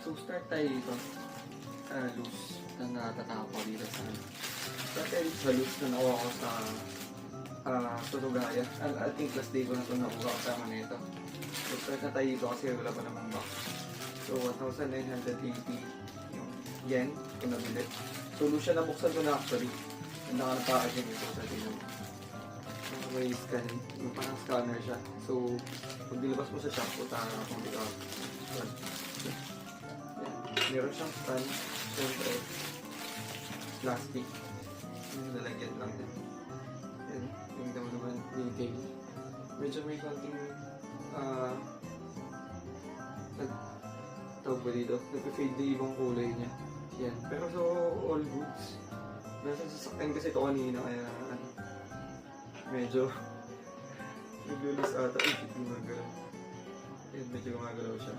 So, start tayo dito. Loose na natatakot ko dito sa start tayo dito sa loose na nakuha ko sa Surugaya. I think last day ko na ito nakuha kasama na ito. So, start na tayo dito kasi wala pa namang box. So, 1,980 yung yen kung nabili. So, loose siya, nabuksan ko na actually. Ang naka-packaging ito sa tingin mo. May scan, yung parang scanner siya. So, pag nilabas mo sa shop, punta ka kung dito. Meron siyang scan, siyempre, plastic. Yung lalagyan lang din. Yan, yung daw naman, detail. Medyo may konting, tawag ba dito? Nag-fade na ibang kulay niya. Yan. Pero so, all goods. Nasa sasakyan kasi ito kanina, kaya medyo naglulis ata. Ay, shit, gumagalaw. Yan, medyo gumagalaw siya.